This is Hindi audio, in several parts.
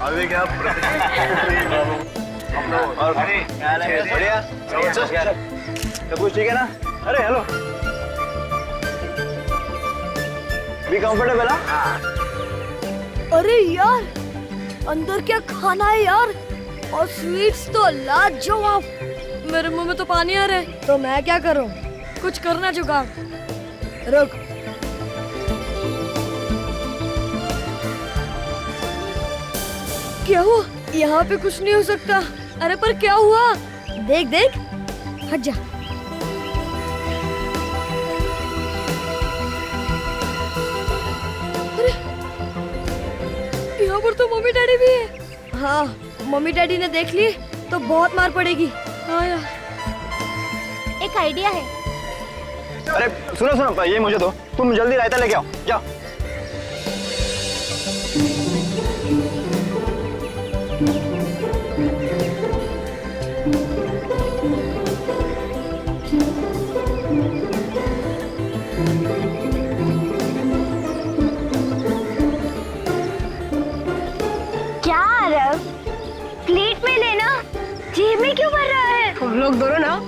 अभी क्या और बढ़िया सब कुछ ठीक है ना? अरे हेलो, भी कंफर्टेबल? हाँ। अरे यार, अंदर क्या खाना है यार, और स्वीट्स तो लाजवाब। मेरे मुंह में तो पानी आ रहा है, तो मैं क्या करूं? कुछ करना जुगाड़। रुक, क्या हुआ? यहाँ पे कुछ नहीं हो सकता। अरे पर क्या हुआ? देख देख, हट जा। अरे यहाँ पर तो मम्मी डैडी भी है। हाँ, मम्मी डैडी ने देख ली तो बहुत मार पड़ेगी। हाँ यार, एक आइडिया है। अरे सुनो सुनो, ये मुझे दो, तुम जल्दी रायता लेके आओ, जाओ। क्या आरव, प्लेट में लेना, जेब में क्यों भर रहा है? तुम लोग दोनों ना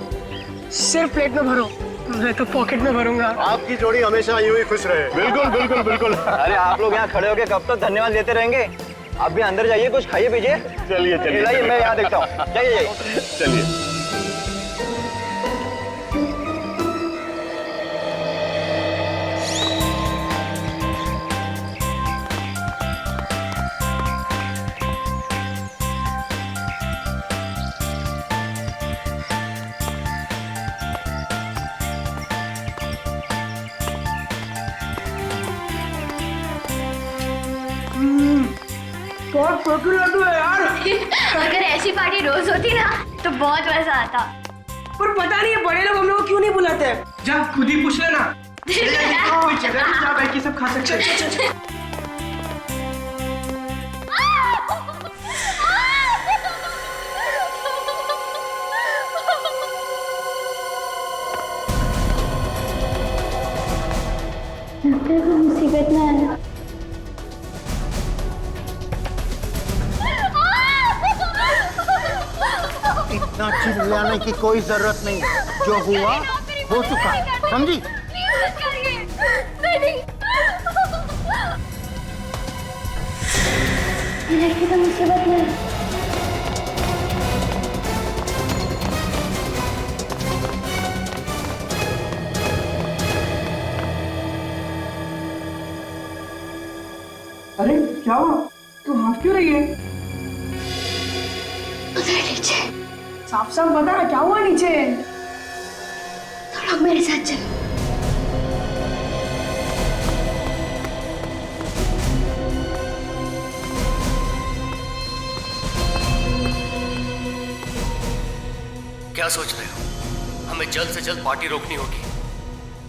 सिर्फ प्लेट में भरो, मैं तो पॉकेट में भरूंगा। आपकी जोड़ी हमेशा यूं ही खुश रहे। बिल्कुल बिल्कुल बिल्कुल। अरे आप लोग यहाँ खड़े होके कब तक धन्यवाद देते रहेंगे? आप भी अंदर जाइए, कुछ खाइए पीजिए। चलिए चलिए, लाइए, मैं यहाँ देखता हूँ। जाइए जाइए। चलिए। बहुत प्रोटीन लड्डू है यार। अगर ऐसी पार्टी रोज होती ना तो बहुत मजा आता। पर पता नहीं ये बड़े लोग हम लोग को क्यों नहीं बुलाते? जा खुद ही पूछ लेना। कोई जगह नहीं जहाँ बैठ के सब खा सकते हैं। लगता है कोई मुसीबत में आया। इतना चिल्लाने की कोई जरूरत नहीं, जो हुआ हो चुका, समझी? ये लड़की तो मुसीबत में है। अरे क्या हुआ? तू हंस क्यों रही है? उधर नीचे। साफ साफ बता ना, क्या हुआ नीचे? तुम लोग मेरे साथ चलो। क्या सोच रहे हो? हमें जल्द से जल्द पार्टी रोकनी होगी,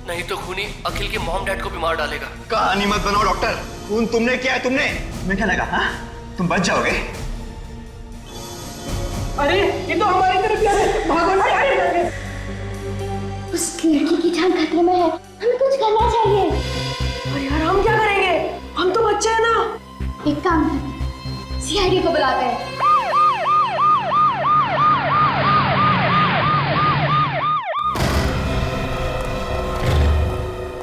नहीं तो खूनी अखिल के मॉम डैड को भी मार डालेगा। कहानी मत बनाओ डॉक्टर। खून तुमने किया है, तुमने। तुम्हें क्या लगा? हाँ, तुम बच जाओगे? अरे ये तो हमारी तरफ जा रहे हैं, भागो ना यार। उस लड़की की जान खतरे में है, हमें कुछ करना चाहिए। अरे यार हम क्या करेंगे? हम तो बच्चे हैं ना। एक काम करते, सीआईडी को बुलाते हैं।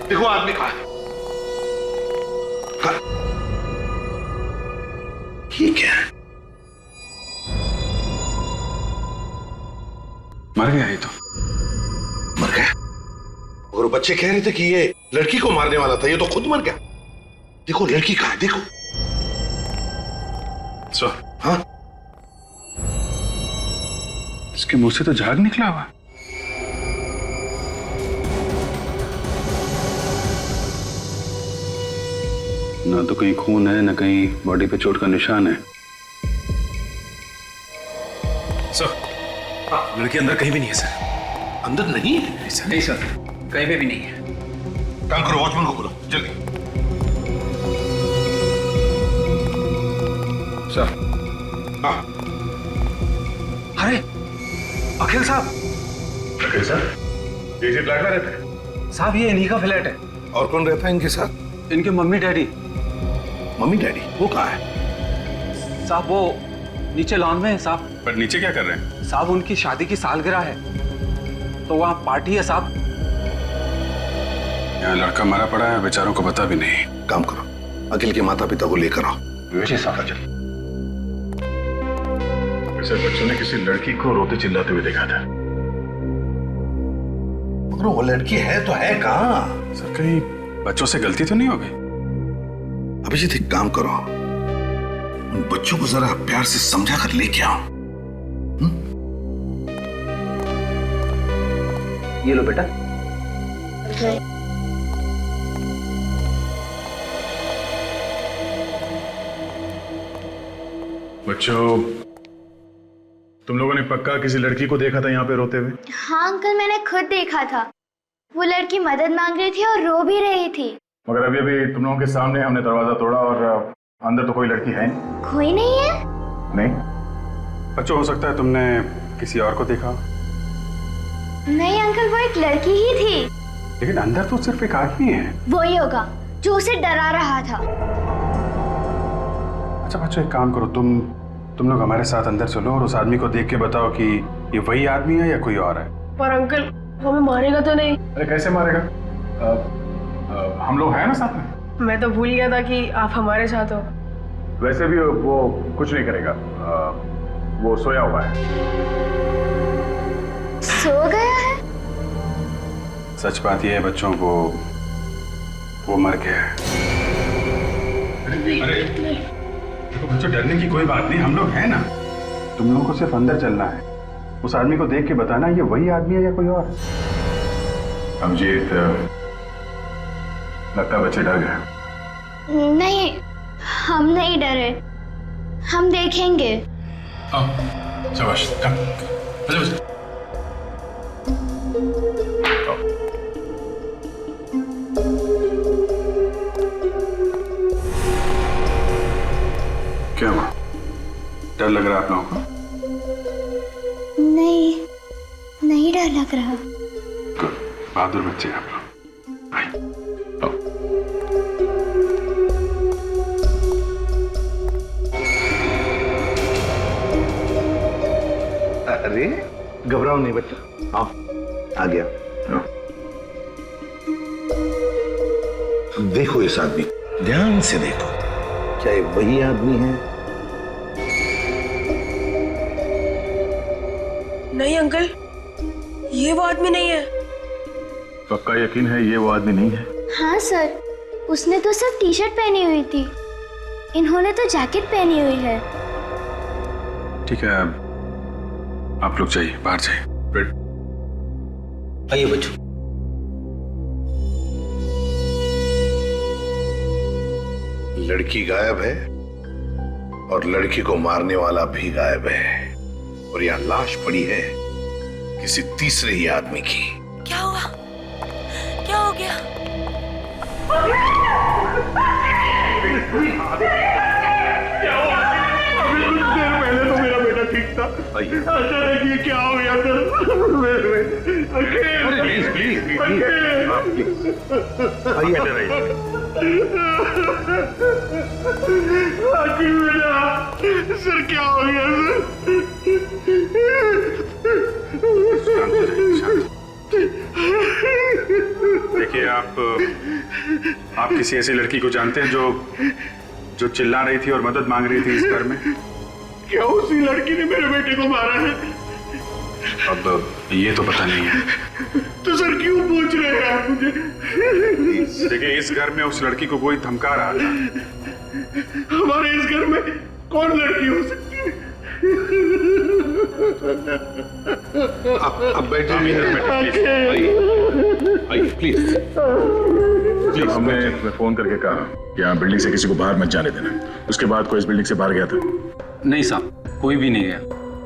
देखो आदमी कहाँ है? ये क्या है? मर गया ये तो। मर गया? और बच्चे कह रहे थे कि ये लड़की को मारने वाला था, ये तो खुद मर गया। देखो लड़की कहाँ है, देखो। सर, हाँ, इसके मुंह से तो झाग निकला हुआ। ना तो कहीं खून है, ना कहीं बॉडी पे चोट का निशान है। सर, लड़की अंदर कहीं भी नहीं है सर। अंदर नहीं है? नहीं सर, कहीं पे भी नहीं है। काम करो, वॉचमैन को बुलाओ जल्दी। सर। हाँ। अरे अखिल साहब। अखिल सर, ये इसी फ्लैट में रहते हैं? साहब ये इन्हीं का फ्लैट है। और कौन रहता है इनके साथ? इनके मम्मी डैडी। Mummy daddy? वो कहाँ है? साहब वो नीचे लॉन में है साहब। पर नीचे क्या कर रहे हैं साहब? उनकी शादी की सालगिरह है तो वहाँ पार्टी है साहब। यहाँ लड़का मरा पड़ा है, बेचारों को पता भी नहीं। काम करो, अखिल के माता पिता को लेकर आओ। जी साहब। वैसे बच्चों ने किसी लड़की को रोते चिल्लाते हुए देखा था, मगर वो लड़की है तो है कहाँ? सर कहीं बच्चों से गलती तो नहीं हो गई? अभिजीत एक काम करो, उन बच्चों को जरा प्यार से समझा कर लेके आओ। ये लो बेटा। बच्चों, तुम लोगों ने पक्का किसी लड़की को देखा था यहाँ पे रोते हुए? हाँ अंकल, मैंने खुद देखा था। वो लड़की मदद मांग रही थी और रो भी रही थी। मगर अभी अभी तुम लोगों के सामने हमने दरवाजा तोड़ा और अंदर तो कोई लड़की है नहीं। कोई नहीं है? नहीं। बच्चों, हो सकता है तुमने किसी और को देखा। नहीं अंकल, वो एक लड़की ही थी। लेकिन अंदर तो सिर्फ एक आदमी है। वही होगा जो उसे डरा रहा था। अच्छा बच्चों, एक काम करो, तुम लोग हमारे साथ अंदर चलो और उस आदमी को देख के बताओ कि ये वही आदमी है या कोई और है। पर अंकल वो हमें मारेगा तो नहीं? अरे कैसे मारेगा? हम लोग हैं ना साथ में। मैं तो भूल गया था कि आप हमारे साथ हो। वैसे भी वो कुछ नहीं करेगा, वो सोया हुआ है। सो गया है? सच बात यह है बच्चों, वो मर गया है। अरे देखो बच्चों, डरने की कोई बात नहीं, हम लोग हैं ना। तुम लोगों को सिर्फ अंदर चलना है, उस आदमी को देख के बताना ये वही आदमी है या कोई और। अभिजीत, लगता है बच्चे डर गए। नहीं, हम नहीं डरे, हम देखेंगे। शाबाश, चल। क्या हुआ? डर लग रहा है आप लोगों को? नहीं डर लग रहा। गुड, बहादुर बच्चे आप लोग। आओ। अरे घबराओ नहीं बच्चा, आओ, आ गया। देखो इस आदमी, ध्यान से देखो, क्या ये वही आदमी है? नहीं अंकल, ये वो आदमी नहीं है। पक्का यकीन है ये वो आदमी नहीं है? हाँ सर, उसने तो सिर्फ टी शर्ट पहनी हुई थी, इन्होंने तो जैकेट पहनी हुई है। ठीक है, आप लोग जाइए, बाहर जाइए। आइए बच्चों। लड़की गायब है और लड़की को मारने वाला भी गायब है, और यहाँ लाश पड़ी है किसी तीसरे ही आदमी की। क्या हुआ? क्या हो गया? पहले तो मेरा बेटा ठीक था, अचानक ये क्या हो गया सर? क्या हो गया देखिए, आप किसी ऐसी लड़की को जानते हैं जो चिल्ला रही थी और मदद मांग रही थी इस घर में? क्या उसी लड़की ने मेरे बेटे को मारा है? अब ये तो पता नहीं है। तो सर क्यों पूछ रहे हैं आप मुझे? देखिए, इस घर में उस लड़की को कोई धमका रहा था। हमारे इस घर में कौन लड़की हो सकती है? अब बैठिए, आइए प्लीज। जब हमने फोन करके कहा कि यहाँ बिल्डिंग से किसी को बाहर मत जाने देना, उसके बाद कोई इस बिल्डिंग से बाहर गया था? नहीं साहब, कोई भी नहीं गया।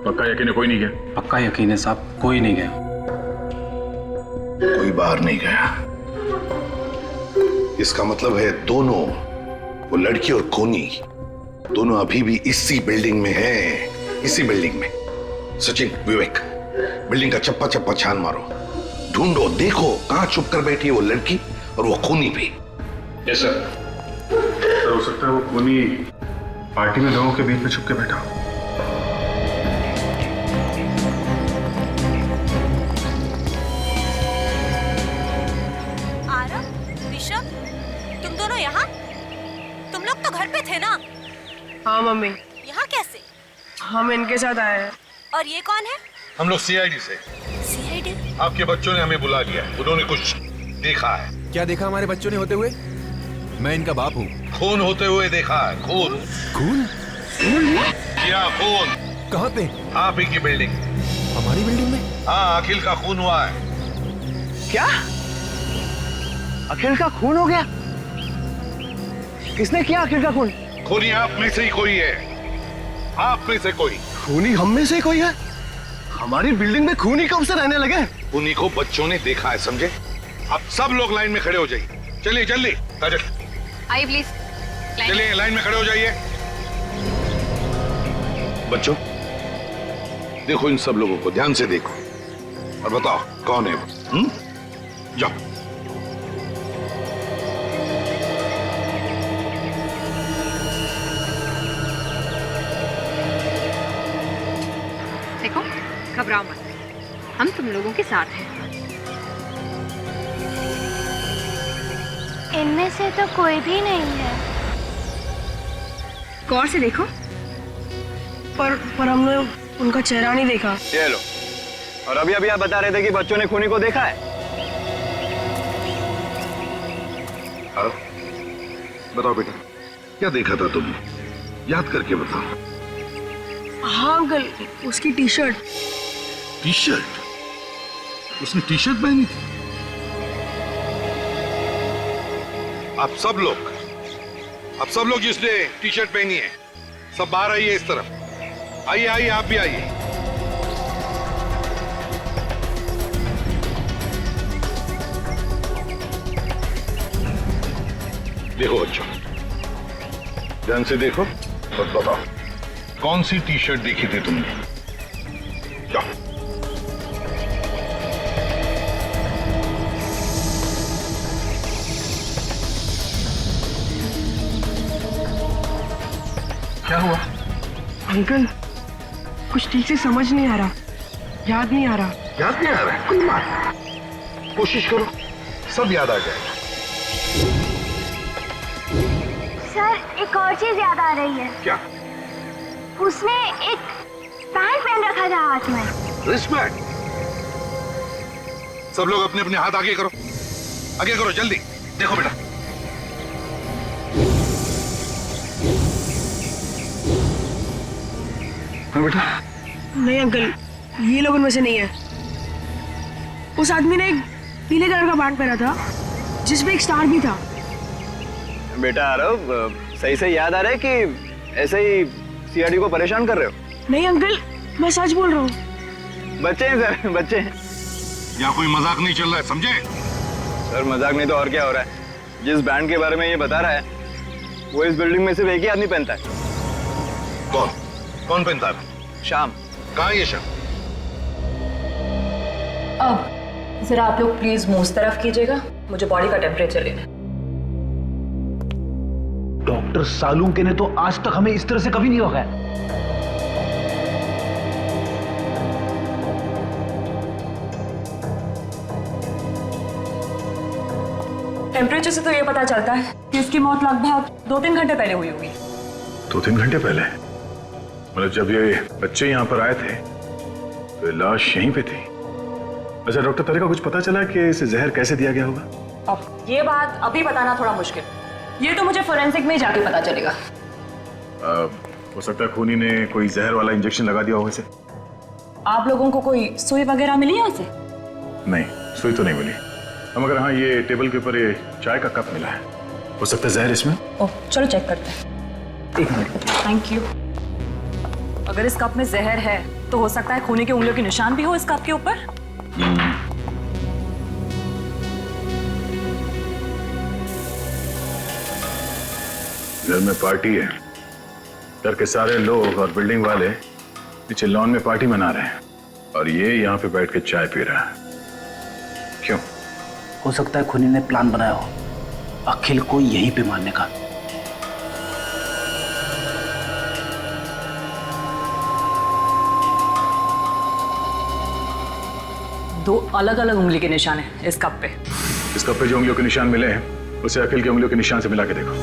पक्का यकीन है कोई नहीं गया? पक्का यकीन है साहब, कोई नहीं गया। कोई बाहर नहीं गया, इसका मतलब है दोनों, वो लड़की और कोनी, दोनों अभी भी इसी बिल्डिंग में हैं, इसी बिल्डिंग में। सचिन, विवेक, बिल्डिंग का चप्पा चप्पा छान मारो, ढूंढो, देखो कहां छुप कर बैठी है वो लड़की और वो खूनी भी। Yes sir. हो सकता है वो खूनी पार्टी में लोगों के बीच में छुप के बैठा हूं। आरव, ऋषभ, तुम दोनों यहाँ? तुम लोग तो घर पे थे ना? हाँ मम्मी, यहाँ कैसे? हम इनके साथ आए हैं। और ये कौन है? हम लोग सीआईडी से। सीआईडी? आपके बच्चों ने हमें बुला लिया है, उन्होंने कुछ देखा है। क्या देखा हमारे बच्चों ने होते हुए? मैं इनका बाप हूँ। खून होते हुए देखा है, खून। खून? क्या खून? कहाँ पे? आप ही की बिल्डिंग। हमारी बिल्डिंग में? हाँ, अखिल का खून हुआ है। क्या? अखिल का खून हो गया? किसने किया अखिल का खून? खूनी आप में से ही कोई है, आप में से कोई। खूनी हम में से कोई है? हमारी बिल्डिंग में खूनी कब से रहने लगे? खूनी को बच्चों ने देखा है, समझे? अब सब लोग लाइन में खड़े हो जाइए। चलिए जल्दी, काजल आई प्लीज। चलिए लाइन में खड़े हो जाइए। बच्चों देखो इन सब लोगों को, ध्यान से देखो और बताओ कौन है वो। जाओ। देखो, घबराओ मत, हम तुम लोगों के साथ हैं। इनमें से तो कोई भी नहीं है। गौर से देखो। पर हमने उनका चेहरा नहीं देखा। ये लो। और अभी अभी आप बता रहे थे कि बच्चों ने खूनी को देखा है। बताओ बेटा, क्या देखा था तुमने? याद करके बताओ। हाँ अंकल, उसकी टी शर्ट। T shirt? उसने टी शर्ट पहनी थी? आप सब लोग जिसने टी शर्ट पहनी है, सब बाहर आइए इस तरफ। आइए आइए, आप भी आइए। देखो बच्चों, ध्यान से देखो और बताओ कौन सी टी शर्ट देखी थी तुमने? जाओ। क्या हुआ? अंकल, कुछ ठीक से समझ नहीं आ रहा, याद नहीं आ रहा। याद नहीं आ रहा है? कोई बात नहीं, कोशिश करो, सब याद आ जाएगा। सर, एक और चीज याद आ रही है। क्या? उसने एक बैंड पहन रखा था हाथ में। रिस्पेक्ट। सब लोग अपने अपने हाथ आगे करो, आगे करो जल्दी। देखो बेटा, हाँ बेटा। नहीं अंकल, ये लोग उनमें से नहीं है। उस आदमी ने एक पीले कलर का बैंड पहना था जिसमें एक स्टार भी था। बेटा आरव, सही से याद आ रहा है कि ऐसे ही सीआईडी को परेशान कर रहे हो? नहीं अंकल, मैं सच बोल रहा हूँ। बच्चे हैं सर, बच्चे हैं। यहाँ कोई मजाक नहीं चल रहा है, समझे? सर मजाक नहीं तो और क्या हो रहा है? जिस बैंड के बारे में ये बता रहा है, वो इस बिल्डिंग में सिर्फ एक ही आदमी पहनता है। कौन पहनता है? शाम। कहाँ है ये शाम? अब जरा आप लोग प्लीज मुंह उस तरफ कीजिएगा, मुझे बॉडी का टेम्परेचर लेना है। डॉक्टर सालुंके ने तो आज तक हमें इस तरह से कभी नहीं रोका। टेम्परेचर से तो ये पता चलता है कि उसकी मौत लगभग 2-3 घंटे पहले हुई होगी। 2-3 घंटे पहले? मतलब जब ये बच्चे यहाँ पर आए थे तो ये लाश यहीं पे थी। अच्छा डॉक्टर, तेरे को कुछ पता चला कि इसे जहर कैसे दिया गया होगा? अब ये बात अभी बताना थोड़ा मुश्किल, ये तो मुझे फोरेंसिक में जाके पता चलेगा। हो सकता है खूनी ने कोई जहर वाला इंजेक्शन लगा दिया होगा इसे। आप लोगों को कोई सुई वगैरह मिली है उसे? नहीं, सुई तो नहीं मिली। मगर हाँ, ये टेबल के ऊपर ये चाय का कप मिला है, हो सकता है जहर इसमें। ओह, चलो चेक करते हैं। एक मिनट। Thank you. अगर इस कप में जहर है तो हो सकता है खूनी की उंगलियों के निशान भी हो इस कप के ऊपर। घर में पार्टी है, घर के सारे लोग और बिल्डिंग वाले नीचे लॉन में पार्टी मना रहे हैं और ये यहाँ पे बैठ के चाय पी रहा है। क्यों? हो सकता है खूनी ने प्लान बनाया हो अखिल को यहीं पे मारने का। 2 अलग-अलग उंगली के निशान हैं इस कप पे। इस कप पे जो उंगलियों के निशान मिले हैं उसे अखिल की उंगलियों के निशान से मिला के देखो।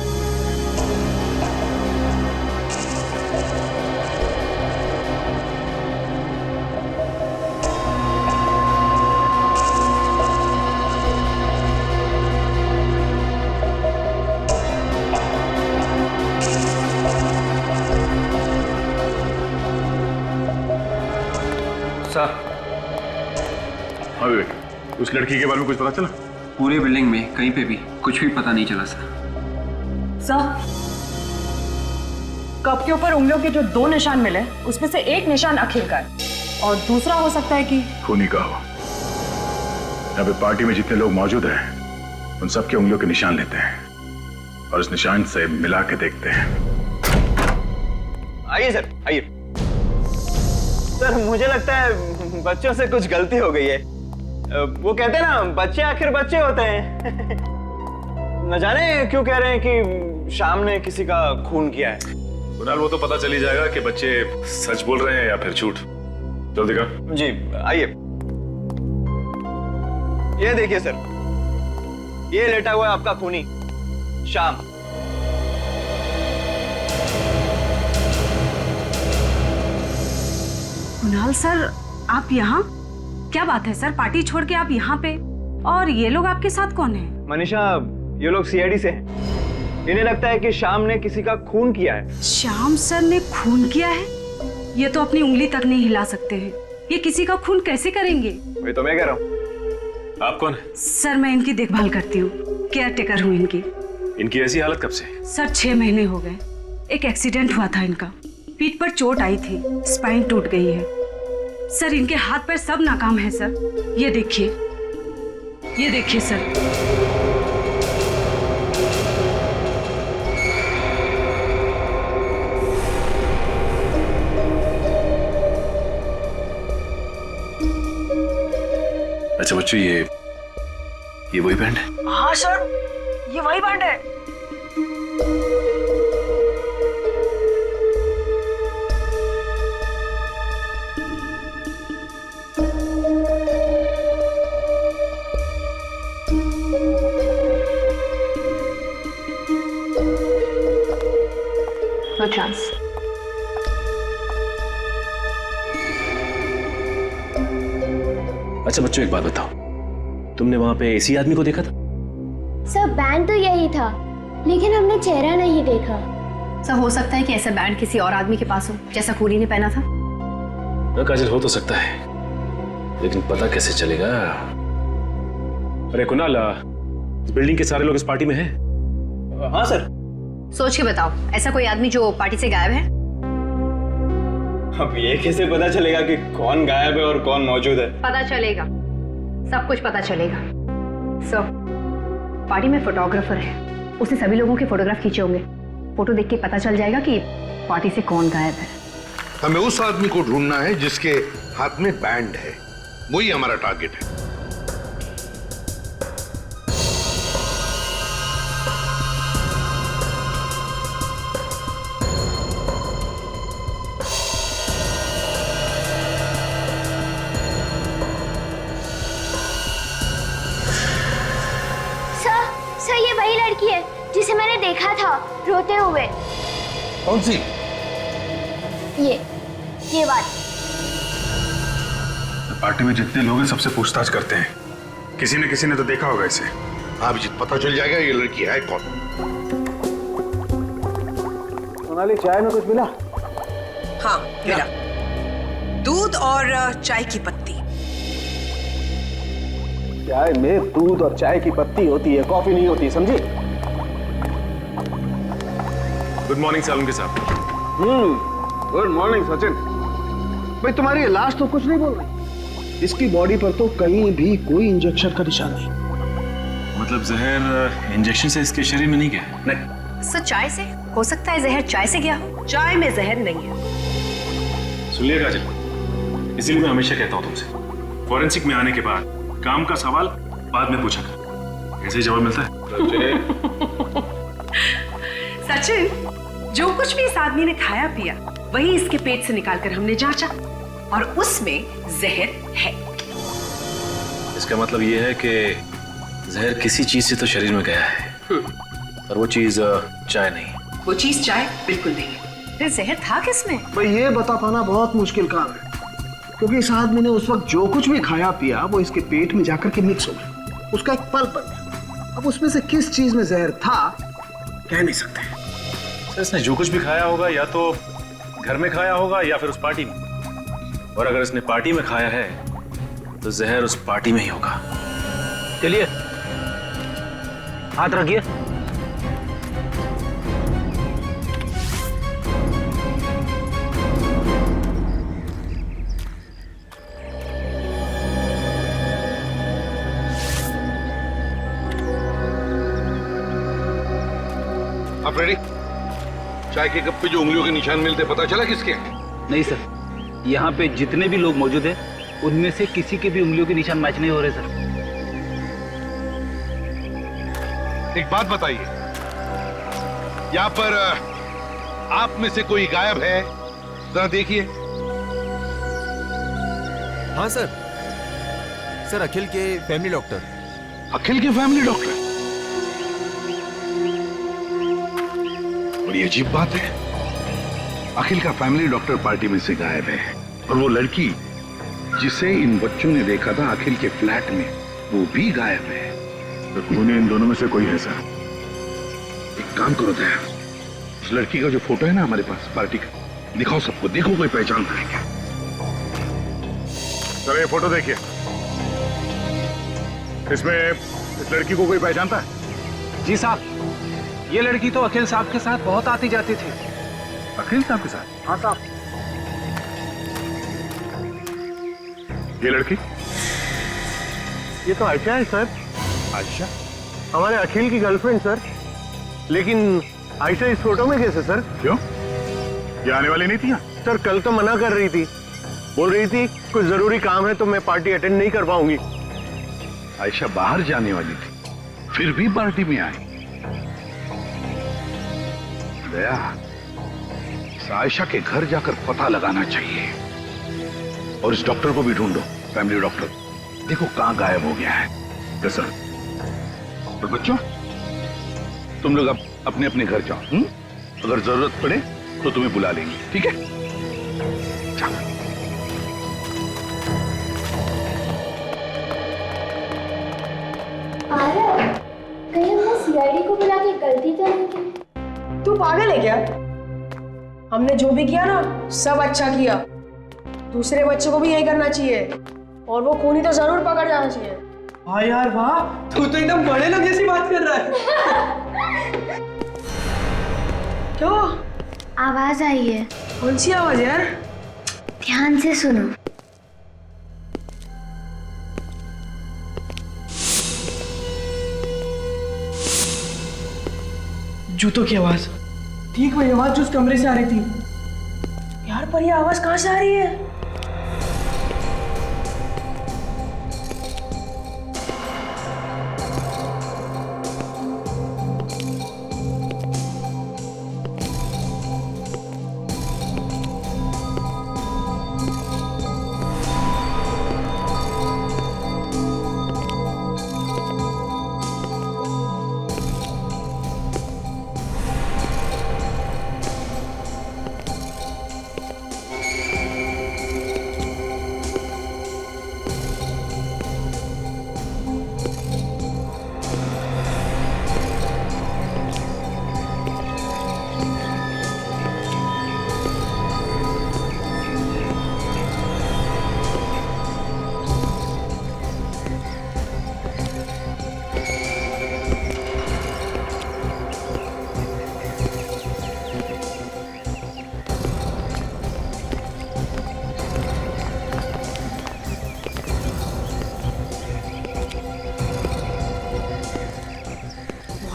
हाँ विवेक, उस लड़की के बारे में कुछ पता चला? पूरी बिल्डिंग में कहीं पे भी कुछ भी पता नहीं चला सर। सर, कप के ऊपर उंगलियों के जो 2 निशान मिले उसमें से एक निशान अखिल का है और दूसरा हो सकता है कि खूनी का हो। यहाँ पे पार्टी में जितने लोग मौजूद हैं उन सबके उंगलियों के निशान लेते हैं और उस निशान से मिला के देखते हैं। आइए सर, आइए। सर मुझे लगता है बच्चों से कुछ गलती हो गई है। वो कहते हैं ना, बच्चे आखिर बच्चे होते हैं। न जाने क्यों कह रहे हैं कि शाम ने किसी का खून किया है। कुणाल, वो तो पता चल ही जाएगा कि बच्चे सच बोल रहे हैं या फिर झूठ। जल्दी कर। जी आइए। ये देखिए सर, ये लेटा हुआ है आपका खूनी शाम। कुणाल सर, आप यहाँ? क्या बात है सर, पार्टी छोड़ के आप यहाँ पे? और ये लोग आपके साथ कौन है? मनीषा, ये लोग सीआईडी से हैं। इन्हें लगता है कि शाम ने किसी का खून किया है। श्याम सर ने खून किया है? ये तो अपनी उंगली तक नहीं हिला सकते हैं। ये किसी का खून कैसे करेंगे? वही तो मैं कह रहा हूँ। आप कौन है? सर मैं इनकी देखभाल करती हूँ, केयर टेकर हूँ इनकी। इनकी ऐसी हालत कब से? सर 6 महीने हो गए। एक एक्सीडेंट हुआ था इनका, पीठ पर चोट आई थी, स्पाइन टूट गई है। सर इनके हाथ पैर सब नाकाम है सर। ये देखिए, ये देखिए सर। अच्छा बच्चों, ये वही बैंड है? हाँ सर, ये वही बैंड है। No chance. अच्छा बच्चों, एक बात बताओ, तुमने वहां पे इसी आदमी को देखा था? सर बैंड तो यही था, लेकिन हमने चेहरा नहीं देखा। सर हो सकता है कि ऐसा बैंड किसी और आदमी के पास हो, जैसा खूनी ने पहना था। ना काजल, हो तो सकता है, लेकिन पता कैसे चलेगा? अरे कुणाल, इस बिल्डिंग के सारे लोग इस पार्टी में हैं? हाँ सर। सोच के बताओ, ऐसा कोई आदमी जो पार्टी से गायब है? अब ये कैसे पता चलेगा कि कौन गायब है और कौन मौजूद है? पता चलेगा, सब कुछ पता चलेगा। सर, पार्टी में फोटोग्राफर है, उसने सभी लोगों के फोटोग्राफ खींचे होंगे। फोटो देख के पता चल जाएगा कि पार्टी से कौन गायब है। हमें उस आदमी को ढूंढना है जिसके हाथ में बैंड है, वही हमारा टारगेट है। सर ये वही लड़की है जिसे मैंने देखा था रोते हुए। कौन सी? ये बात। पार्टी में जितने लोग हैं सबसे पूछताछ करते हैं, किसी ने तो देखा होगा इसे। हाँ अभिजीत, पता चल जाएगा ये लड़की है कौन। सोनाली, चाय में कुछ मिला? हाँ मिला, दूध और चाय की पत्ती। चाय में दूध और चाय की पत्ती होती है, कॉफी नहीं होती, समझी? गुड मॉर्निंग सालुंके साहब। Good morning Sachin. भाई तुम्हारी लाश तो कुछ नहीं बोल रही। इसकी बॉडी पर तो कहीं भी कोई इंजेक्शन का निशान नहीं। मतलब जहर इंजेक्शन से इसके शरीर में नहीं गया? नहीं। सर चाय से हो सकता है, जहर चाय से गया हो। चाय में जहर नहीं है। सुन लिया काजल, इसीलिए मैं हमेशा कहता हूँ तुमसे, फॉरेंसिक में आने के बाद काम का सवाल बाद में पूछा कर। ऐसे ही जवाब मिलता है। सचिन, जो कुछ भी इस आदमी ने खाया पिया वही इसके पेट से निकालकर हमने जांचा और उसमें जहर है। इसका मतलब ये है कि जहर किसी चीज से तो शरीर में गया है, और वो चीज चाय नहीं। वो चीज चाय बिल्कुल नहीं है। फिर जहर था किसमें? भाई ये बता पाना बहुत मुश्किल काम है, क्योंकि इस आदमी ने उस वक्त जो कुछ भी खाया पिया वो इसके पेट में जाकर के मिक्स हो गया, उसका एक पल्प बन गया। अब उसमें से किस चीज में जहर था कह नहीं सकते। सर इसने जो कुछ भी खाया होगा या तो घर में खाया होगा या फिर उस पार्टी में, और अगर इसने पार्टी में खाया है तो जहर उस पार्टी में ही होगा। चलिए हाथ रखिए। आप रेडी? चाय के कप पे जो उंगलियों के निशान मिलते पता चला किसके? नहीं सर, यहाँ पे जितने भी लोग मौजूद हैं उनमें से किसी के भी उंगलियों के निशान मैच नहीं हो रहे सर। एक बात बताइए, यहाँ पर आप में से कोई गायब है? जरा देखिए। हाँ सर, सर अखिल के फैमिली डॉक्टर। अखिल के फैमिली डॉक्टर? बड़ी अजीब बात है, अखिल का फैमिली डॉक्टर पार्टी में से गायब है, और वो लड़की जिसे इन बच्चों ने देखा था अखिल के फ्लैट में वो भी गायब है। तो खूनी इन दोनों में से कोई है सर। एक काम करो दया, उस लड़की का जो फोटो है ना हमारे पास पार्टी का, दिखाओ सबको, देखो कोई पहचानता है क्या। सर ये फोटो देखिए, इसमें इस लड़की को कोई पहचानता है? जी साहब, ये लड़की तो अखिल साहब के साथ बहुत आती जाती थी। अखिल साहब के साथ? हाँ साहब। ये लड़की? ये तो आयशा है सर। आयशा? हमारे अखिल की गर्लफ्रेंड सर। लेकिन आयशा इस फोटो में कैसे सर? क्यों, ये आने वाली नहीं थी यहाँ? सर कल तो मना कर रही थी, बोल रही थी कुछ जरूरी काम है तो मैं पार्टी अटेंड नहीं कर पाऊंगी। आयशा बाहर जाने वाली थी, फिर भी पार्टी में आई। दया, इस आयशा के घर जाकर पता लगाना चाहिए, और इस डॉक्टर को भी ढूंढो, फैमिली डॉक्टर। देखो कहां गायब हो गया है। सर, और बच्चों तुम लोग अब अपने अपने घर जाओ। अगर जरूरत पड़े तो तुम्हें बुला लेंगे, ठीक है? चलो। कहीं हमने सीआईडी को बुला के गलती तो नहीं की? तू पागल है क्या? हमने जो भी किया ना सब अच्छा किया। दूसरे बच्चों को भी यही करना चाहिए, और वो खूनी तो जरूर पकड़ जाना चाहिए। हाँ यार वाह, तू तो एकदम बड़े लोग जैसी बात कर रहा है। क्यों? आवाज आई है। कौन सी आवाज यार? ध्यान से सुनो। जूतों की आवाज। ठीक वही आवाज जो उस कमरे से आ रही थी। यार पर ये आवाज कहाँ से आ रही है?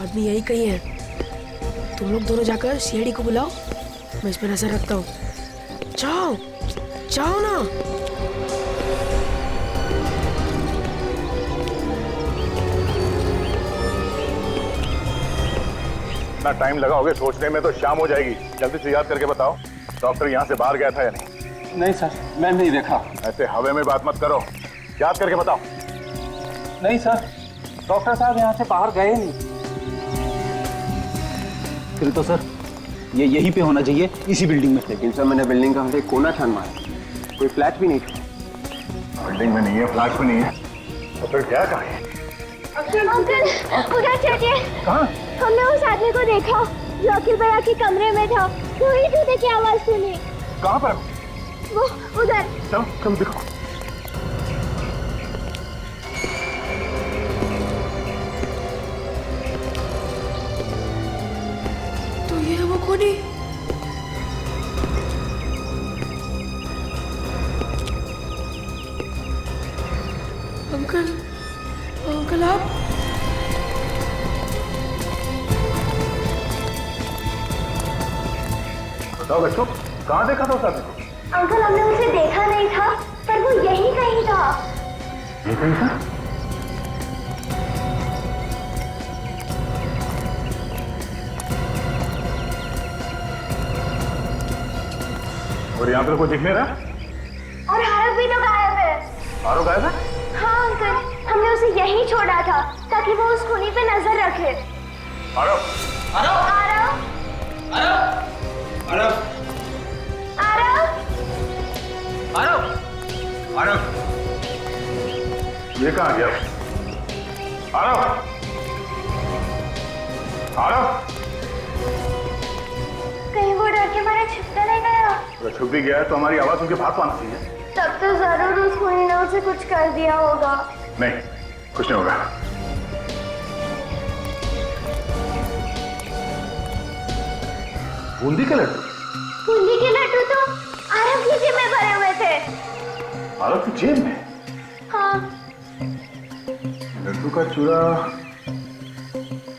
आदमी यही कहीं है। तुम लोग दोनों जाकर सीआईडी को बुलाओ, मैं इस पर नजर रखता हूँ। जाओ जाओ ना। इतना टाइम लगाओगे सोचने में तो शाम हो जाएगी। जल्दी से याद करके बताओ, डॉक्टर यहाँ से बाहर गया था या नहीं? नहीं सर, मैं नहीं देखा। ऐसे हवे में बात मत करो, याद करके बताओ। नहीं सर, डॉक्टर साहब यहाँ से बाहर गए नहीं। फिर तो सर ये यहीं पे होना चाहिए, इसी बिल्डिंग में। लेकिन सर मैंने बिल्डिंग का हर एक कोना छान मारा, कोई फ्लैट भी नहीं था। बिल्डिंग में नहीं है, फ्लैट में नहीं है, तो फिर क्या करें? अंकल उधर चलिए। कहाँ? हमने उस आदमी को देखा जो अखिल भैया के कमरे में था। वही जूते की आवाज सुनी। कहाँ पर? वो उधर। चलो चलो देखो। तो ये वो खूनी। अंकल, अंकल आप? बताओ बच्चों, कहाँ देखा था उस आदमी को? अंकल हमने उसे देखा नहीं था, पर वो यहीं कहीं था। ये कहीं था? और यहाँ पर कोई दिख नहीं रहा? और आरव भी तो गायब है। आरव गायब है? हाँ अंकल, हमने उसे यहीं छोड़ा था ताकि वो उस खूनी पे नजर रखे। आरव! आरव! आरव! आरव! आरव! आरव! आरव! ये कहाँ गया? आरव! आरव! कहीं वो डर के मारे छिप तो नहीं गया? अगर छुप भी गया है तो हमारी आवाज उनके भाग तो आना चाहिए। तब तो जरूर उस खूनी ने उसे कुछ कर दिया होगा। नहीं, कुछ नहीं होगा। बूंदी के लड्डू? बूंदी के लड्डू तो आरव की जेब में भरे हुए थे। आरव की जेब में? हाँ। लड्डू का चूरा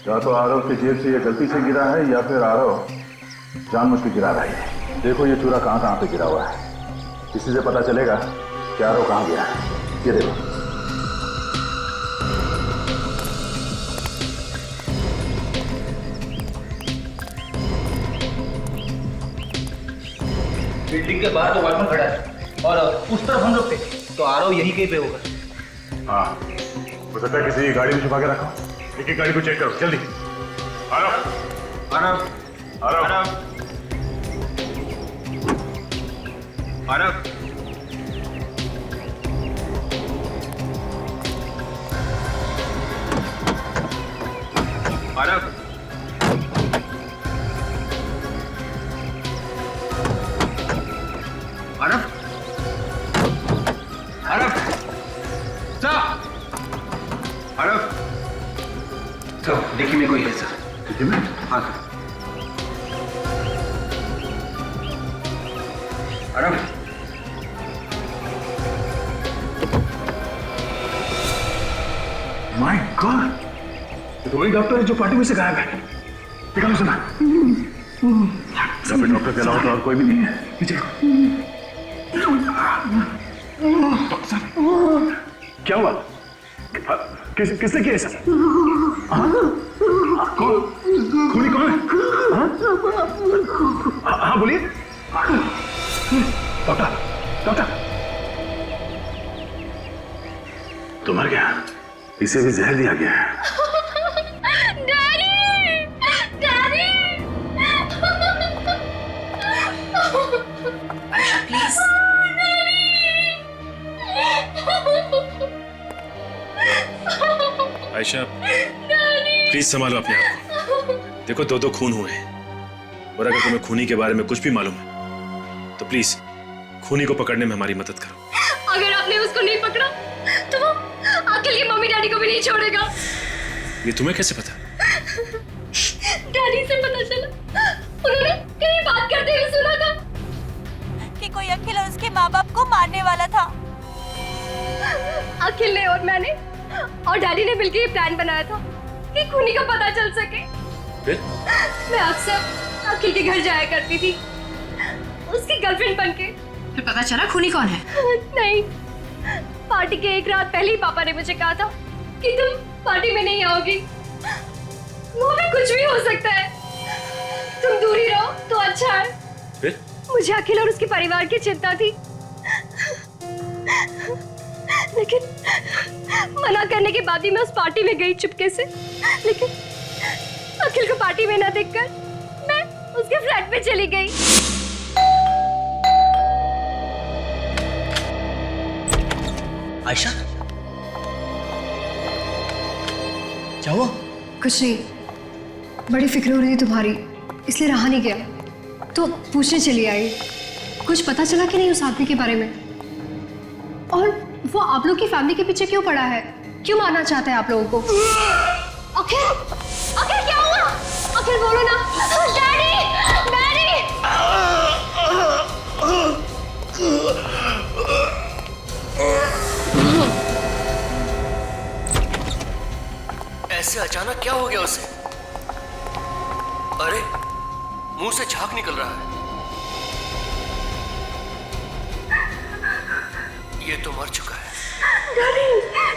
या तो आरव की जेब से ये गलती से गिरा है या फिर आरव जानबूझ के गिरा रहा है। देखो ये चूरा कहाँ कहाँ पे गिरा हुआ है, इसी से पता चलेगा कि आरव कहाँ गया है। ये देखो। बिल्डिंग के बाहर तो वॉचमैन खड़ा है और उस तरफ हम लोग थे, तो आरव यहीं कहीं पे होगा। हाँ, हो सकता है किसी गाड़ी में छुपा के रखा। एक एक गाड़ी को चेक करो जल्दी। आरव! आरव! आरव! आरव! आरव! आरव! आरव! आरव! तो देखिए में कोई है सर। देखिए में? हाँ सर। आरव! माय गॉड, ये तो वही डॉक्टर है जो पार्टी में से गायब है। देखा ना सुना? सब डॉक्टर के अलावा तो और कोई भी नहीं है। पीछे डॉक्टर साहब, क्या हुआ? किसने किया ऐसा? खूनी कौन है? हाँ बोलिए। डॉक्टर, डॉक्टर, तो मर गया, इसे भी जहर दिया गया है। Daddy! Daddy! Please. Ayesha, please संभालो अपने आप को। देखो दो दो खून हुए हैं, और अगर तुम्हें खूनी के बारे में कुछ भी मालूम है तो प्लीज खूनी को पकड़ने में हमारी मदद करो। अगर आपने उसको नहीं पकड़ा तो वो अखिल की मम्मी डैडी को भी नहीं छोड़ेगा। ये तुम्हें कैसे पता? डैडी से पता चला, उन्होंने कहीं बात करते हुए सुना था कि कोई अखिल और उसके माँ बाप को मारने वाला था। अखिल ने और मैंने और डैडी ने मिलकर ये प्लान बनाया था कि खूनी का पता चल सके। फिर? मैं अक्सर अखिल के घर जाया करती थी, उसकी गर्लफ्रेंड बनके। फिर पता चला खूनी कौन है? नहीं, पार्टी के एक रात पहले ही पापा ने मुझे कहा था कि तुम पार्टी में नहीं आओगी। वो भी कुछ भी हो सकता है, तुम दूर ही रहो तो अच्छा है। फिर? मुझे अखिल और उसके परिवार की चिंता थी। लेकिन मना करने के बाद भी मैं उस पार्टी में गई चुपके से। लेकिन अखिल को पार्टी में ना देखकर मैं उसके फ्लैट पे चली गई। आयशा, क्या हुआ? कुछ नहीं, बड़ी फिक्र हो रही थी तुम्हारी, इसलिए रहा नहीं गया, तो पूछने चली आई। कुछ पता चला कि नहीं उस आदमी के बारे में? और वो आप लोग की फैमिली के पीछे क्यों पड़ा है? क्यों मारना चाहता है आप लोगों को? अखिल, अखिल क्या हुआ? अखिल बोलो ना। Daddy, daddy. ऐसे अचानक क्या हो गया उसे? अरे मुंह से झाग निकल रहा है। ये तो मर चुका है। डैडी,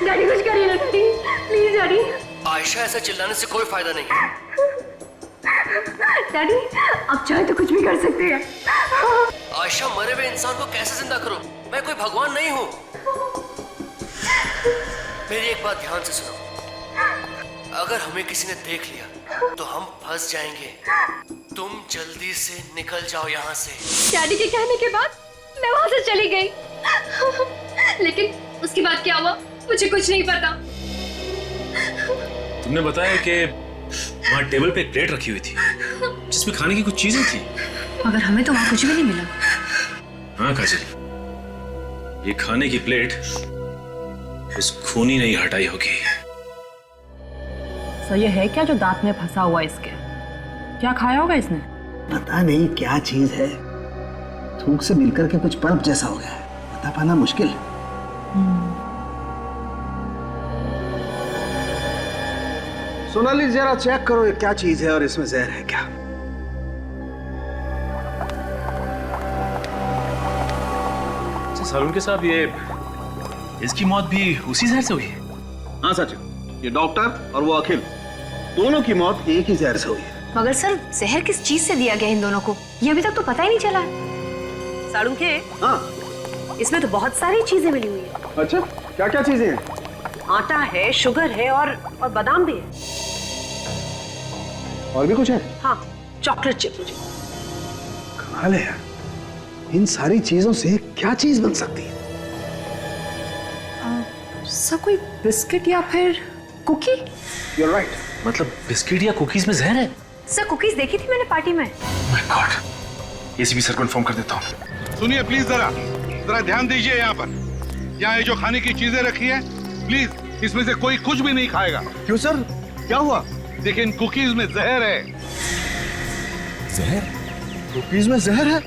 डैडी कुछ करिए ना डैडी, प्लीज डैडी। आयशा, ऐसा चिल्लाने से कोई फायदा नहीं है। डैडी आप चाहे तो कुछ भी कर सकते हैं। आयशा, मरे हुए इंसान को कैसे जिंदा करूं? मैं कोई भगवान नहीं हूं। मेरी एक बात ध्यान से सुनो, अगर हमें किसी ने देख लिया तो हम फंस जाएंगे। तुम जल्दी से निकल जाओ यहाँ से। डैडी के कहने के बाद मैं वहां से चली गई। लेकिन उसके बाद क्या हुआ मुझे कुछ नहीं पता। तुमने बताया कि वहाँ टेबल पे एक प्लेट रखी हुई थी जिसमें खाने की कुछ चीजें थी। मगर हमें तो वहां कुछ भी नहीं मिला। हाँ काजल, ये खाने की प्लेट उस खूनी ने ही हटाई होगी। सर ये है क्या जो दांत में फंसा हुआ इसके? क्या खाया होगा इसने? पता नहीं क्या चीज है, थूक से मिलकर के कुछ पल्प जैसा हो गया है, बता पाना मुश्किल। सोनाली जरा चेक करो ये क्या चीज है और इसमें जहर है क्या। सालुंके साहब, ये इसकी मौत भी उसी जहर से हुई है? हाँ सचिन, ये डॉक्टर और वो अखिल दोनों की मौत एक ही जहर से हुई है। मगर सर जहर किस चीज से दिया गया इन दोनों को, ये अभी तक तो पता ही नहीं चला। सालुंके, हाँ इसमें तो बहुत सारी चीजें मिली हुई है। अच्छा, क्या क्या चीजें हैं? आटा है, शुगर है और बादाम भी है। और भी कुछ है? हाँ, चॉकलेट चिप। कमाल है यार, इन सारी चीजों से क्या चीज बन सकती है? सर कोई बिस्किट या फिर कुकी? You're right. मतलब बिस्किट या कुकीज में जहर है? सर कुकीज देखी थी मैंने पार्टी में। My God, एसीपी सर को इन्फॉर्म कर देता हूँ। सुनिए प्लीज, जरा ध्यान दीजिए। यहाँ पर यहाँ ये जो खाने की चीजें रखी है, प्लीज इसमें से कोई कुछ भी नहीं खाएगा। क्यों सर, क्या हुआ? देखिए इन कुकीज में जहर है। जहर? कुकीज में जहर है?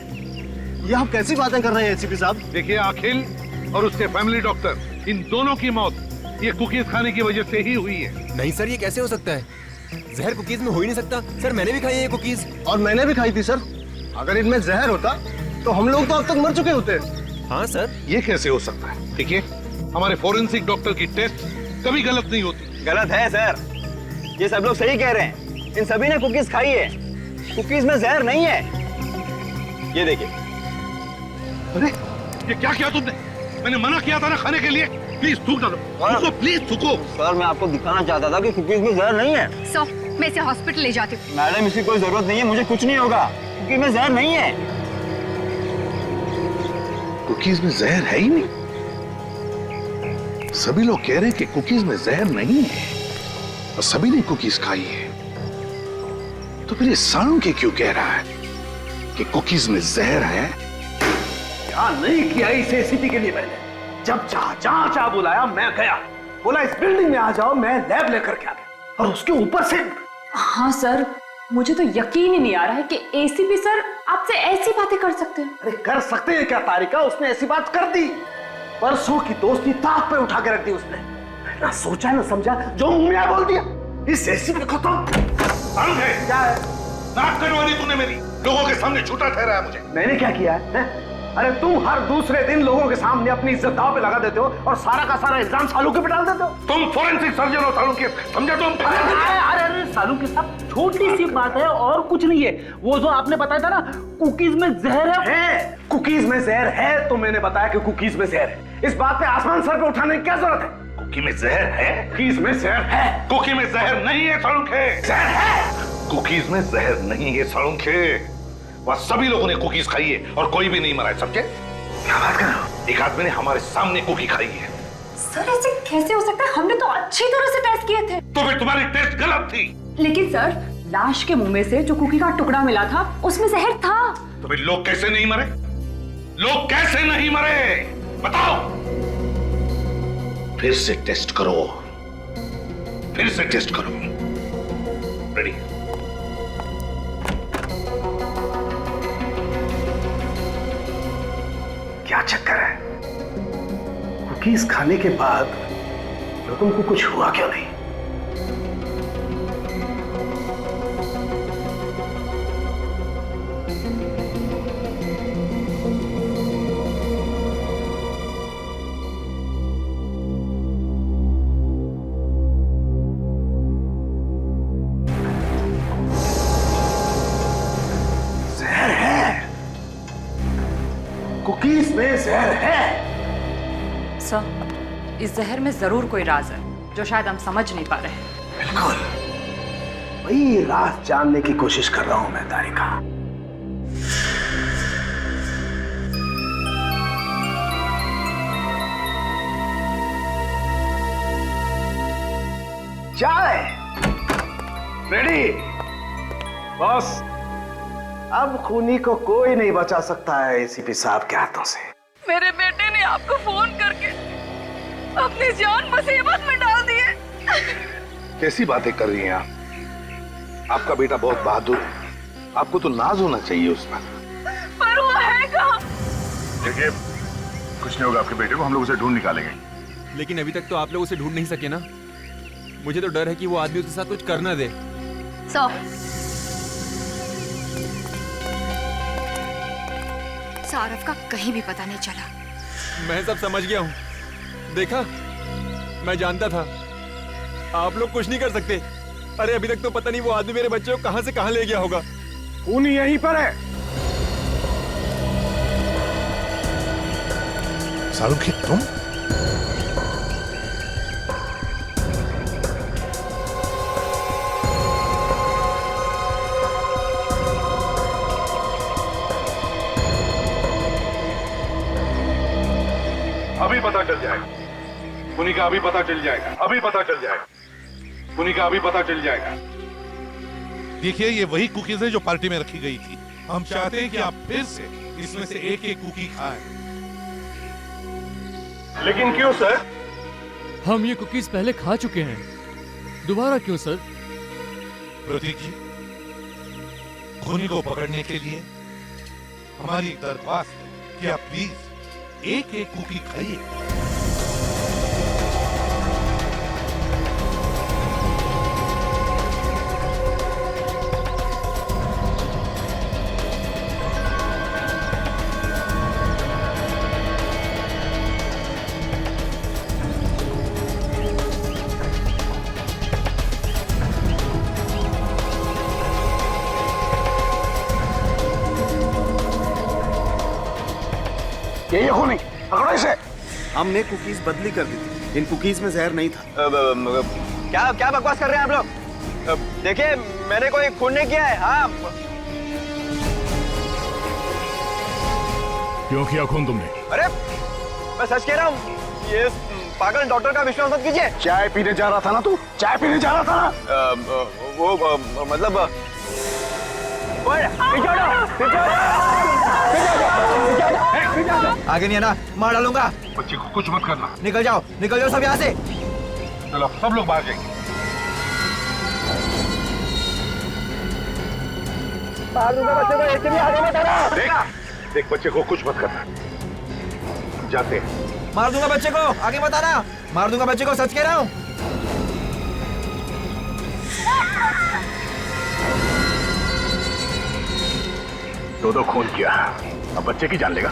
ये आप कैसी बातें कर रहे हैं एसीपी साहब? देखिए अखिल और उसके फैमिली डॉक्टर, इन दोनों की मौत ये कुकीज खाने की वजह से ही हुई है। नहीं सर, ये कैसे हो सकता है? जहर कुकीज में हो ही नहीं सकता। सर मैंने भी खाई है ये कुकीज। और मैंने भी खाई थी सर। अगर इनमें जहर होता तो हम लोग तो अब तक मर चुके होते। हाँ सर। ये कैसे हो सकता है? देखिए हमारे फोरेंसिक डॉक्टर की टेस्ट कभी गलत नहीं होती। गलत है सर, ये सब लोग सही कह रहे हैं। इन सभी ने कुकीज खाई है, कुकीज में जहर नहीं है। ये देखिए। अरे ये क्या किया तुमने? मैंने मना किया था ना खाने के लिए। प्लीज थूक डालो, थूको प्लीज थूको। सर मैं आपको दिखाना चाहता था कि कुकीज में जहर नहीं है। सो मैं इसे हॉस्पिटल ले जाती हूँ। मैडम इसकी कोई जरूरत नहीं है, मुझे कुछ नहीं होगा, कुकीज में जहर नहीं है। कुकीज में जहर है ही नहीं। सभी लोग कह रहे हैं कि कुकीज में जहर नहीं है और सभी ने कुकीज खाई है। तो फिर ये सालुंके क्यों कह रहा है कि कुकीज में जहर है? क्या नहीं किया इसे एसीपी के लिए मैंने। जब जहां बुलाया मैं गया, बोला इस बिल्डिंग में आ जाओ, मैं लैब लेकर के आ गया। और उसके ऊपर से हाँ सर, मुझे तो यकीन ही नहीं आ रहा है कि एसीपी सर आपसे ऐसी बातें कर सकते हैं। अरे कर सकते हैं क्या तारिका, उसने ऐसी बात कर दी। परसों की दोस्ती ताक पे उठा के रख दी उसने। ना सोचा ना समझा, जो मुंह में बोल दिया। इस एसीपी को तो क्या है? नाक कटवा दी तूने मेरी, लोगों के सामने झूठा ठहराया मुझे। मैंने क्या किया है? अरे तुम हर दूसरे दिन लोगों के सामने अपनी इज्जत दांव पे लगा देते हो और सारा का सारा इल्जाम सालुंके पे डाल देते हो। तुम फोरेंसिक सर्जन हो सालुंके, समझे तुम? अरे सालुंके साहब छोटी सी बात है और कुछ नहीं है। वो जो आपने बताया था ना कुकीज में जहर है, कुकीज में जहर है तो मैंने बताया कि कुकीज में जहर है। इस बात पे आसमान सर पे उठाने की क्या जरूरत है? कुकी में जहर है? कुकीज में जहर है। कुकी में जहर नहीं है सड़ूखे। जहर है। कुकीज में जहर नहीं है सड़ूखे। वह सभी लोगों ने कुकीज खाई है और कोई भी नहीं मरा है, समझे? क्या बात कर रहे हो? एक आदमी ने हमारे सामने कुकी खाई है। सर ऐसे कैसे हो सकता है? हमने तो अच्छी तरह से टेस्ट किए थे। तो फिर तुम्हारी टेस्ट गलत थी। लेकिन सर लाश के मुंह में से जो कुकी का टुकड़ा मिला था उसमें जहर था। तो फिर लोग कैसे नहीं मरे? लोग कैसे नहीं मरे बताओ? फिर से टेस्ट करो, फिर से टेस्ट करो। रेडी? क्या चक्कर है? कुकीज खाने के बाद लोगों को कुछ हुआ क्यों नहीं? जहर है, कुकीज में जहर है। सर इस जहर में जरूर कोई राज है जो शायद हम समझ नहीं पा रहे हैं। बिल्कुल वही राज जानने की कोशिश कर रहा हूं मैं तारिका। चाय रेडी? बॉस अब खूनी को कोई नहीं बचा सकता है एसीपी साहब के हाथों से। मेरे बेटे ने आपको फोन करके अपनी जान मुसीबत में डाल दी है। कैसी बातें कर रही हैं आप? आपका बेटा बहुत बहादुर है, आपको तो नाज होना चाहिए उस पर वो है कहाँ? देखिए कुछ नहीं होगा आपके बेटे को, हम लोग उसे ढूंढ निकालेंगे। लेकिन अभी तक तो आप लोग उसे ढूंढ नहीं सके ना। मुझे तो डर है कि वो आदमी उसके साथ कुछ कर ना दे। सौरभ का कहीं भी पता नहीं चला। मैं सब समझ गया हूँ। देखा, मैं जानता था आप लोग कुछ नहीं कर सकते। अरे अभी तक तो पता नहीं वो आदमी मेरे बच्चे को कहां से कहां ले गया होगा। खूनी यहीं पर है। सारुखी तुम? अभी पता चल जाएगा खूनी का, अभी पता चल जाएगा, अभी पता चल जाएगा खूनी का, अभी पता चल जाएगा। देखिए ये वही कुकीज है जो पार्टी में रखी गई थी। हम चाहते हैं कि आप फिर से इसमें से एक एक कुकी खाएं। लेकिन क्यों सर? हम ये कुकीज पहले खा चुके हैं, दोबारा क्यों सर? प्रतीक जी, खूनी को पकड़ने के लिए हमारी एक दरख्वास्त है कि आप प्लीज एक एक कुकी खाइए। ये खूनी, पकड़ो इसे। हमने कुकीज बदली कर दी थी, इन कुकीज में जहर नहीं था। क्या क्या बकवास कर रहे हैं आप लोग? देखिए मैंने कोई खून नहीं किया है। हाँ क्यों किया खून तुमने? अरे मैं सच कह रहा हूँ, ये पागल डॉक्टर का विश्वास मत कीजिए। चाय पीने जा रहा था ना तू? चाय पीने जा रहा था ना? वो मतलब आगे नहीं आना, मार डालूंगा। बच्चे को कुछ मत करना। निकल जाओ सब यहाँ से। चलो सब लोग बाहर जाएंगे। बच्चे को ऐसे भी आगे मत आना। देख बच्चे को कुछ मत करना। जाते हैं। मार दूंगा बच्चे को, आगे मत आना। मार दूंगा बच्चे को, सच कह रहा हूँ। दो खून किया, अब बच्चे की जान लेगा।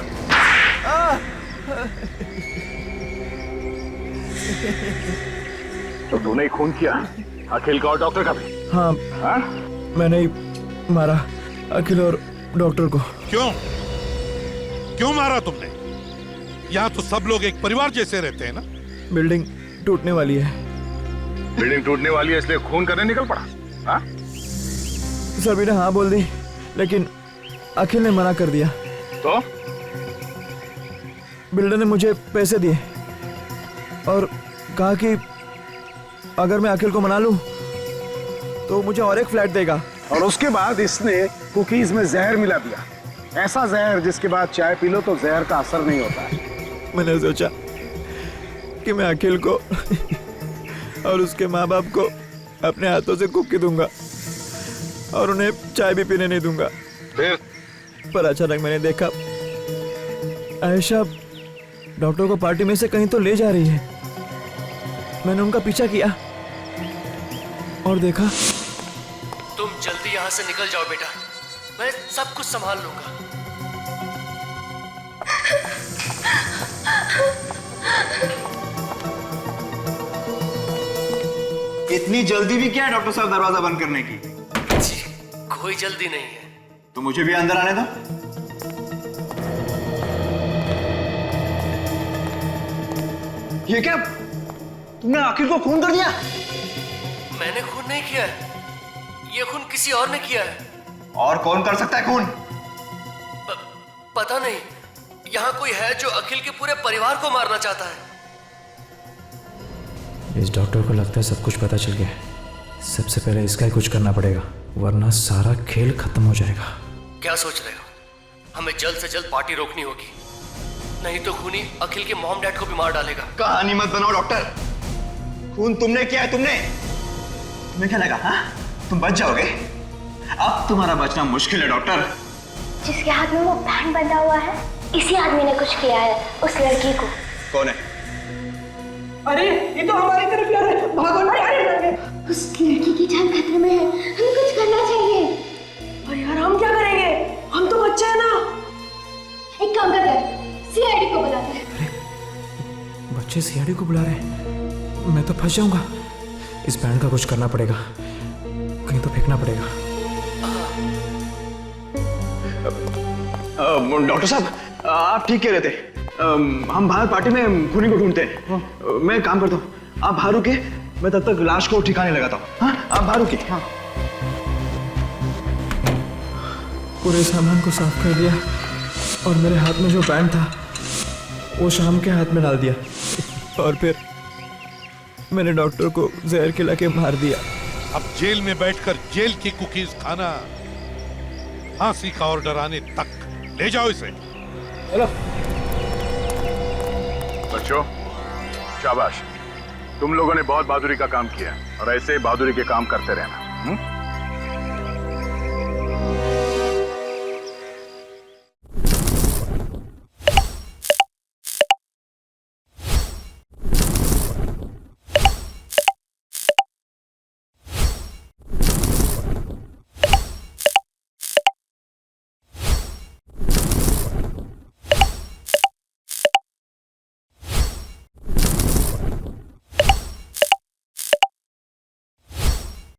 तो तूने ही खून किया, अखिल का और डॉक्टर का भी? हाँ। हाँ? मैंने ही मारा अखिल और डॉक्टर को। क्यों क्यों मारा तुमने? यहाँ तो सब लोग एक परिवार जैसे रहते हैं ना। बिल्डिंग टूटने वाली है। बिल्डिंग टूटने वाली है इसलिए खून करने निकल पड़ा? हाँ? सभी ने हाँ बोल दी, लेकिन अखिल ने मना कर दिया। तो बिल्डर ने मुझे पैसे दिए और कहा कि अगर मैं अखिल को मना लूं तो मुझे और एक फ्लैट देगा। और उसके बाद इसने कुकीज में जहर मिला दिया, ऐसा जहर जिसके बाद चाय पी लो तो जहर का असर नहीं होता है। मैंने सोचा कि मैं अखिल को और उसके माँ बाप को अपने हाथों से कुकी दूंगा और उन्हें चाय भी पीने नहीं दूंगा। पर अचानक मैंने देखा आयशा डॉक्टर को पार्टी में से कहीं तो ले जा रही है। मैंने उनका पीछा किया और देखा। तुम जल्दी यहाँ से निकल जाओ बेटा, मैं सब कुछ संभाल लूंगा। इतनी जल्दी भी क्या है डॉक्टर साहब दरवाजा बंद करने की? जी कोई जल्दी नहीं है। तो मुझे भी अंदर आने दो। ये क्या, तुमने अखिल को खून कर दिया? मैंने खून नहीं किया है, ये खून किसी और ने किया है। और कौन कर सकता है खून? पता नहीं, यहाँ कोई है जो अखिल के पूरे परिवार को मारना चाहता है। इस डॉक्टर को लगता है सब कुछ पता चल गया। सबसे पहले इसका ही कुछ करना पड़ेगा, वरना सारा खेल खत्म हो जाएगा। क्या सोच रहे हो? हमें जल्द से जल्द पार्टी रोकनी होगी, नहीं तो खूनी अखिल के मॉम डैड को भी मार डालेगा। कहानी मत बनाओ डॉक्टर, खून तुमने किया है। तुम्हें क्या लगा हाँ? तुम बच जाओगे? अब तुम्हारा बचना मुश्किल है डॉक्टर। जिसके हाथ में वो बैंड बंधा हुआ है, इसी आदमी ने कुछ किया है उस लड़की को। कौन है? अरे ये तो हमारी तरफ आ रहा है, भागो। अरे उस लड़की की जान खतरे में है, हमें कुछ करना चाहिए। अरे यार हम क्या करेंगे, हम तो बच्चे हैं ना। एक काम करते हैं, सीआईडी को बुलाते हैं। बच्चे सीआईडी को बुला रहे हैं? मैं तो फंस जाऊंगा। इस बैंड का कुछ करना पड़ेगा, कहीं तो फेंकना पड़ेगा। डॉक्टर साहब आप ठीक कह रहे थे। हम बाहर पार्टी में खूनी को ढूंढते हैं। मैं एक काम करता हूँ, आप बाहर रुके, मैं तब तक लाश को ठिकाने लगाता हूँ। हाँ आप बाहर रुके। हाँ पूरे सामान को साफ कर दिया और मेरे हाथ में जो बैंड था वो शाम के हाथ में डाल दिया और फिर मैंने डॉक्टर को जहर खिला के मार दिया। अब जेल में बैठकर जेल की कुकीज खाना, फांसी का ऑर्डर आने तक। ले जाओ इसे। हेलो बच्चों, शाबाश, तुम लोगों ने बहुत बहादुरी का काम किया और ऐसे ही बहादुरी के काम करते रहना।